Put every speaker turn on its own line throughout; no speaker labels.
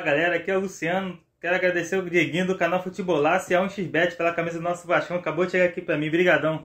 Fala galera, aqui é o Luciano. Quero agradecer o Dieguinho do canal Futebolaço e a 1xBet pela camisa do nosso Vascão. Acabou de chegar aqui pra mim, brigadão.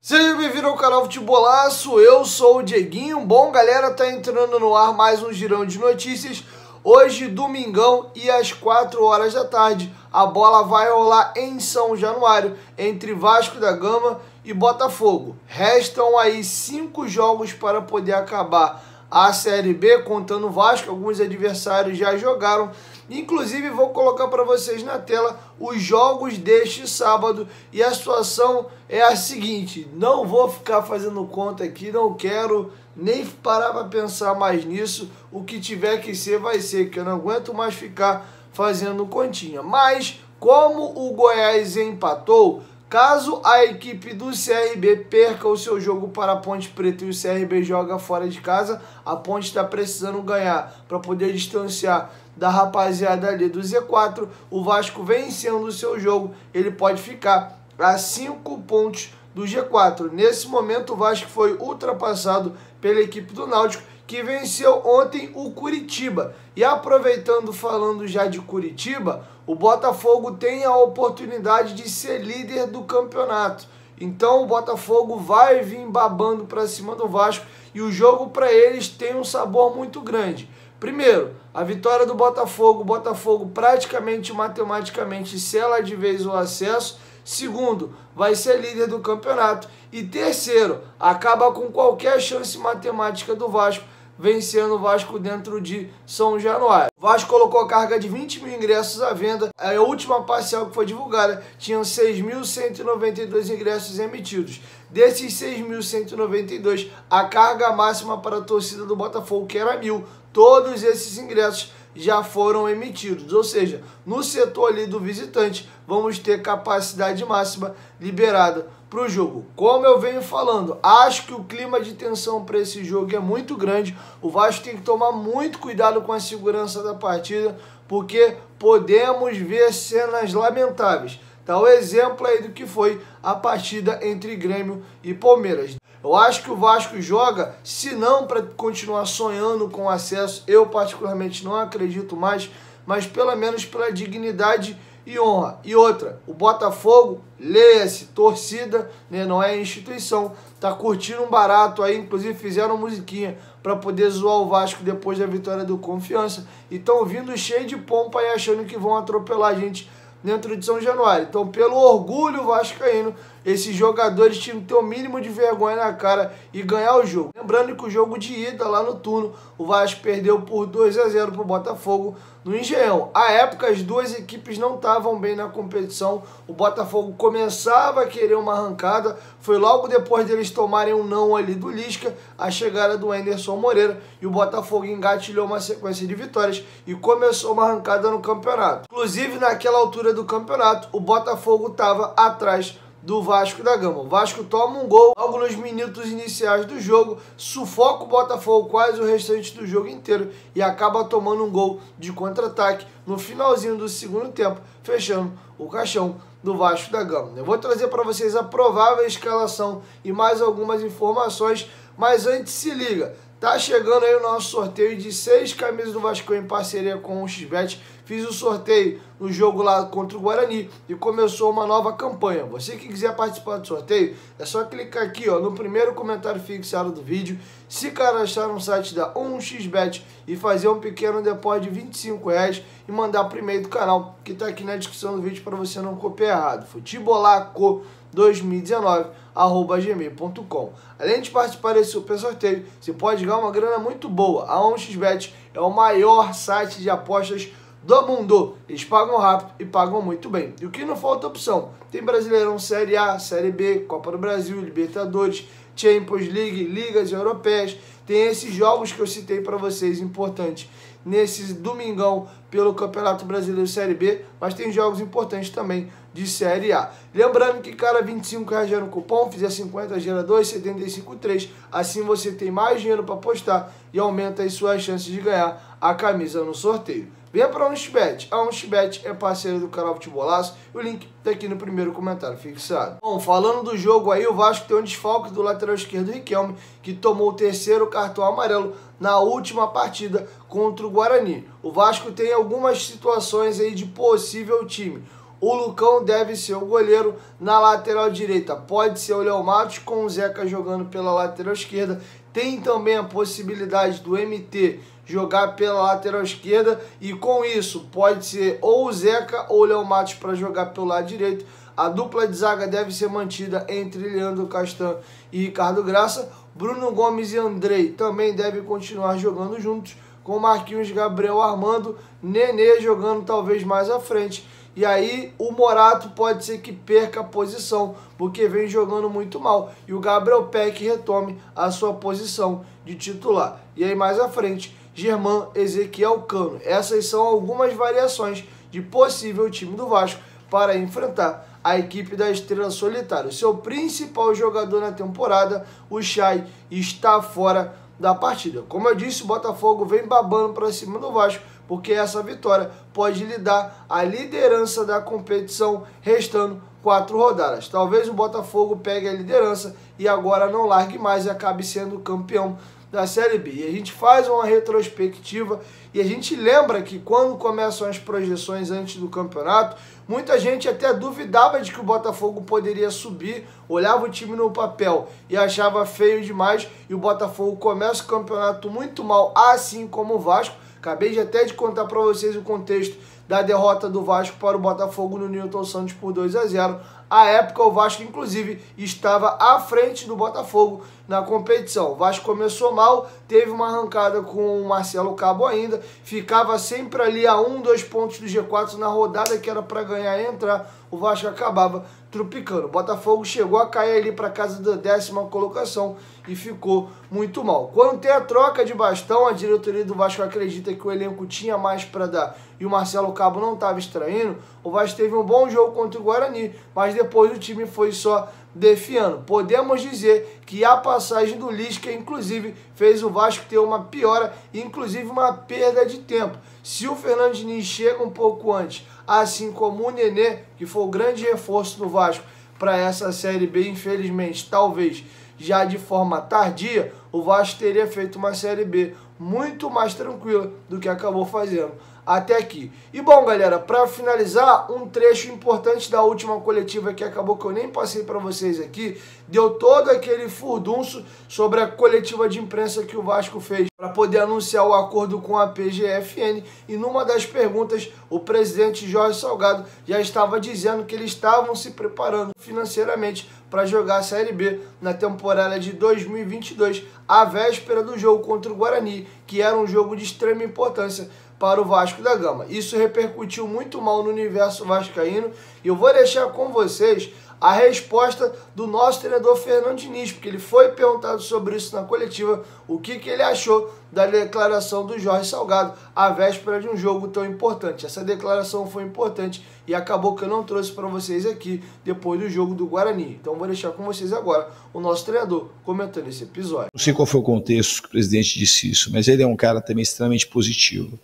Seja bem-vindo ao canal Futebolaço, eu sou o Dieguinho. Bom, galera, tá entrando no ar mais um girão de notícias. Hoje, domingão, e às 4 horas da tarde, a bola vai rolar em São Januário, entre Vasco da Gama e Botafogo. Restam aí 5 jogos para poder acabar a Série B, contando o Vasco. Alguns adversários já jogaram. Inclusive, vou colocar para vocês na tela os jogos deste sábado. E a situação é a seguinte: não vou ficar fazendo conta aqui, não quero nem parar para pensar mais nisso. O que tiver que ser, vai ser, que eu não aguento mais ficar fazendo continha. Mas, como o Goiás empatou, caso a equipe do CRB perca o seu jogo para a Ponte Preta e o CRB joga fora de casa, a Ponte está precisando ganhar para poder distanciar da rapaziada ali do Z4. O Vasco vencendo o seu jogo, ele pode ficar a 5 pontos do G4. Nesse momento, o Vasco foi ultrapassado pela equipe do Náutico, que venceu ontem o Curitiba. E aproveitando, falando já de Curitiba, o Botafogo tem a oportunidade de ser líder do campeonato. Então o Botafogo vai vir babando para cima do Vasco e o jogo para eles tem um sabor muito grande. Primeiro, a vitória do Botafogo, o Botafogo praticamente matematicamente sela de vez o acesso. Segundo, vai ser líder do campeonato. E terceiro, acaba com qualquer chance matemática do Vasco, vencendo o Vasco dentro de São Januário. O Vasco colocou a carga de 20 mil ingressos à venda. A última parcial que foi divulgada tinham 6.192 ingressos emitidos. Desses 6.192, a carga máxima para a torcida do Botafogo, que era 1.000, todos esses ingressos já foram emitidos, ou seja, no setor ali do visitante, vamos ter capacidade máxima liberada para o jogo. Como eu venho falando, acho que o clima de tensão para esse jogo é muito grande. O Vasco tem que tomar muito cuidado com a segurança da partida, porque podemos ver cenas lamentáveis. Tá o exemplo aí do que foi a partida entre Grêmio e Palmeiras. Eu acho que o Vasco joga, se não para continuar sonhando com acesso, eu particularmente não acredito mais, mas pelo menos pela dignidade e honra. E outra, o Botafogo, leia-se, torcida, né, não é instituição, tá curtindo um barato aí, inclusive fizeram musiquinha para poder zoar o Vasco depois da vitória do Confiança, e estão vindo cheio de pompa aí achando que vão atropelar a gente dentro de São Januário. Então, pelo orgulho vascaíno, esses jogadores tinham que ter o mínimo de vergonha na cara e ganhar o jogo. Lembrando que o jogo de ida lá no turno, o Vasco perdeu por 2-0 para o Botafogo no Engenhão. À época, as duas equipes não estavam bem na competição. O Botafogo começava a querer uma arrancada. Foi logo depois deles tomarem um não ali do Lisca, a chegada do Anderson Moreira, e o Botafogo engatilhou uma sequência de vitórias e começou uma arrancada no campeonato. Inclusive, naquela altura do campeonato, o Botafogo estava atrás do Vasco da Gama. O Vasco toma um gol logo nos minutos iniciais do jogo, sufoca o Botafogo quase o restante do jogo inteiro e acaba tomando um gol de contra-ataque no finalzinho do segundo tempo, fechando o caixão do Vasco da Gama. Eu vou trazer para vocês a provável escalação e mais algumas informações, mas antes se liga, tá chegando aí o nosso sorteio de 6 camisas do Vasco em parceria com o XBet. Fiz o sorteio no jogo lá contra o Guarani e começou uma nova campanha. Você que quiser participar do sorteio, é só clicar aqui ó, no primeiro comentário fixado do vídeo, se cadastrar no site da 1xBet e fazer um pequeno depósito de R$25 e mandar pro e-mail do canal, que tá aqui na descrição do vídeo para você não copiar errado. futebolaco2019@gmail.com. Além de participar desse super sorteio, você pode ganhar uma grana muito boa. A 1xBet é o maior site de apostas do mundo. Eles pagam rápido e pagam muito bem. E o que não falta opção? Tem Brasileirão, Série A, Série B, Copa do Brasil, Libertadores, Champions League, ligas europeias. Tem esses jogos que eu citei para vocês, importantes, nesse domingão pelo Campeonato Brasileiro Série B, mas tem jogos importantes também de Série A. Lembrando que cada R$25 gera um cupom, fizer 50 gera 2,75,3. Assim você tem mais dinheiro para apostar e aumenta as suas chances de ganhar a camisa no sorteio. venha para a 1xBet. A 1xBet é parceira do canal Futebolaço. O link tá aqui no primeiro comentário fixado. Bom, falando do jogo aí, o Vasco tem um desfalque do lateral esquerdo Riquelme, que tomou o terceiro cartão amarelo na última partida contra o Guarani. O Vasco tem algumas situações aí de possível time. O Lucão deve ser o goleiro. Na lateral direita pode ser o Léo Matos, com o Zeca jogando pela lateral esquerda. Tem também a possibilidade do MT jogar pela lateral esquerda, e com isso pode ser ou o Zeca ou o Léo Matos para jogar pelo lado direito. A dupla de zaga deve ser mantida entre Leandro Castan e Ricardo Graça. Bruno Gomes e Andrei também devem continuar jogando juntos, com Marquinhos, Gabriel, Armando, Nenê jogando talvez mais à frente. E aí o Morato pode ser que perca a posição, porque vem jogando muito mal, e o Gabriel Peck retome a sua posição de titular. E aí mais à frente, Germán, Ezequiel, Cano. Essas são algumas variações de possível time do Vasco para enfrentar a equipe da Estrela Solitária. O seu principal jogador na temporada, o Chay, está fora da partida. Como eu disse, o Botafogo vem babando para cima do Vasco, porque essa vitória pode lhe dar a liderança da competição, restando 4 rodadas. Talvez o Botafogo pegue a liderança e agora não largue mais e acabe sendo campeão da Série B. E a gente faz uma retrospectiva e a gente lembra que quando começam as projeções antes do campeonato, muita gente até duvidava de que o Botafogo poderia subir, olhava o time no papel e achava feio demais, e o Botafogo começa o campeonato muito mal, assim como o Vasco. Acabei até de contar para vocês o contexto da derrota do Vasco para o Botafogo no Newton Santos por 2-0. À época, o Vasco, inclusive, estava à frente do Botafogo na competição. O Vasco começou mal, teve uma arrancada com o Marcelo Cabo ainda, ficava sempre ali a 1, 2 pontos do G4 na rodada que era para ganhar e entrar. O Vasco acabava trupicando. O Botafogo chegou a cair ali para casa da 10ª colocação e ficou muito mal. Quando tem a troca de bastão, a diretoria do Vasco acredita que o elenco tinha mais para dar e o Marcelo Cabo não estava extraindo. O Vasco teve um bom jogo contra o Guarani, mas depois o time foi só defiando. Podemos dizer que a passagem do Lisca, inclusive, fez o Vasco ter uma piora e inclusive uma perda de tempo. Se o Fernando Diniz chega um pouco antes, assim como o Nenê, que foi o grande reforço do Vasco para essa Série B, infelizmente, talvez já de forma tardia, o Vasco teria feito uma Série B muito mais tranquila do que acabou fazendo até aqui. E bom, galera, para finalizar, um trecho importante da última coletiva que acabou que eu nem passei para vocês aqui, deu todo aquele furdunço sobre a coletiva de imprensa que o Vasco fez para poder anunciar o acordo com a PGFN, e numa das perguntas o presidente Jorge Salgado já estava dizendo que eles estavam se preparando financeiramente para jogar a Série B na temporada de 2022, à véspera do jogo contra o Guarani, que era um jogo de extrema importância para o Vasco da Gama. Isso repercutiu muito mal no universo vascaíno, e eu vou deixar com vocês a resposta do nosso treinador Fernando Diniz, porque ele foi perguntado sobre isso na coletiva, o que ele achou da declaração do Jorge Salgado à véspera de um jogo tão importante. Essa declaração foi importante e acabou que eu não trouxe para vocês aqui depois do jogo do Guarani. Então vou deixar com vocês agora o nosso treinador comentando esse episódio.
Não sei qual foi o contexto que o presidente disse isso, mas ele é um cara também extremamente positivo.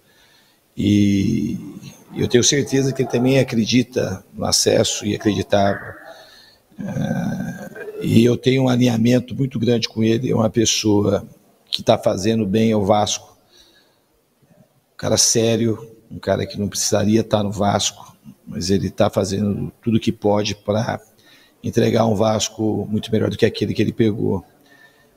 E eu tenho certeza que ele também acredita no acesso e acreditava. E eu tenho um alinhamento muito grande com ele. É uma pessoa que está fazendo bem ao Vasco, um cara sério, um cara que não precisaria estar no Vasco, mas ele está fazendo tudo o que pode para entregar um Vasco muito melhor do que aquele que ele pegou.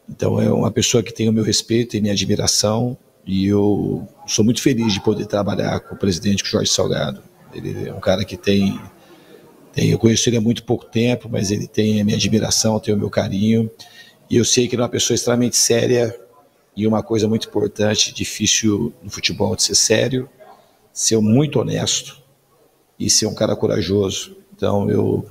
Então é uma pessoa que tem o meu respeito e minha admiração, e eu sou muito feliz de poder trabalhar com o presidente, com o Jorge Salgado. Ele é um cara que eu conheço ele há muito pouco tempo, mas ele tem a minha admiração, tem o meu carinho, e eu sei que ele é uma pessoa extremamente séria, e uma coisa muito importante, difícil no futebol, de ser sério, ser muito honesto e ser um cara corajoso. Então eu,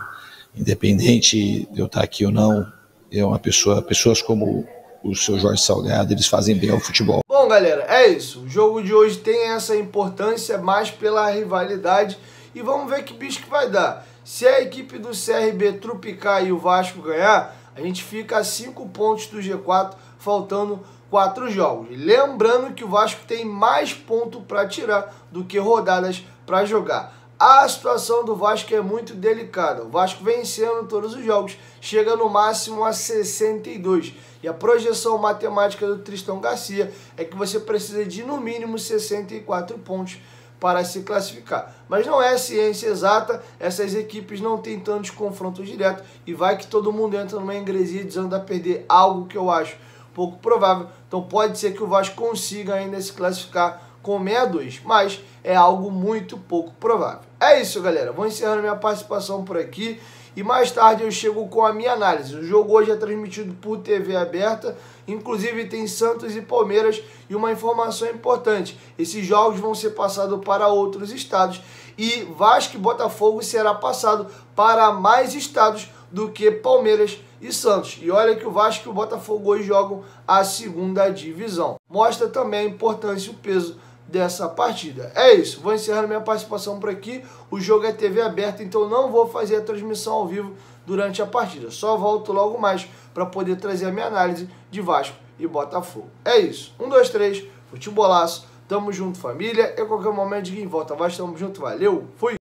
independente de eu estar aqui ou não, é uma pessoas como o seu Jorge Salgado, eles fazem bem ao futebol.
Bom, galera, é isso. O jogo de hoje tem essa importância mais pela rivalidade, e vamos ver que bicho que vai dar. Se a equipe do CRB trupicar e o Vasco ganhar, a gente fica a 5 pontos do G4, faltando 4 jogos. Lembrando que o Vasco tem mais ponto para tirar do que rodadas para jogar. A situação do Vasco é muito delicada. O Vasco vencendo todos os jogos, chega no máximo a 62. E a projeção matemática do Tristão Garcia é que você precisa de no mínimo 64 pontos para se classificar. Mas não é ciência exata, essas equipes não têm tantos confrontos diretos e vai que todo mundo entra numa engresia dizendo a perder, algo que eu acho pouco provável. Então pode ser que o Vasco consiga ainda se classificar com 62, mas é algo muito pouco provável. É isso, galera. Vou encerrando minha participação por aqui e mais tarde eu chego com a minha análise. O jogo hoje é transmitido por TV aberta, inclusive tem Santos e Palmeiras, e uma informação importante: esses jogos vão ser passados para outros estados e Vasco e Botafogo será passado para mais estados do que Palmeiras e Santos. E olha que o Vasco e o Botafogo hoje jogam a segunda divisão. Mostra também a importância e o peso dessa partida. É isso, vou encerrando minha participação por aqui. O jogo é TV aberta, então não vou fazer a transmissão ao vivo durante a partida. Só volto logo mais para poder trazer a minha análise de Vasco e Botafogo. É isso, 1, 2, 3, futebolaço, tamo junto, família. E a qualquer momento de quem volta Vasco, tamo junto, valeu, fui!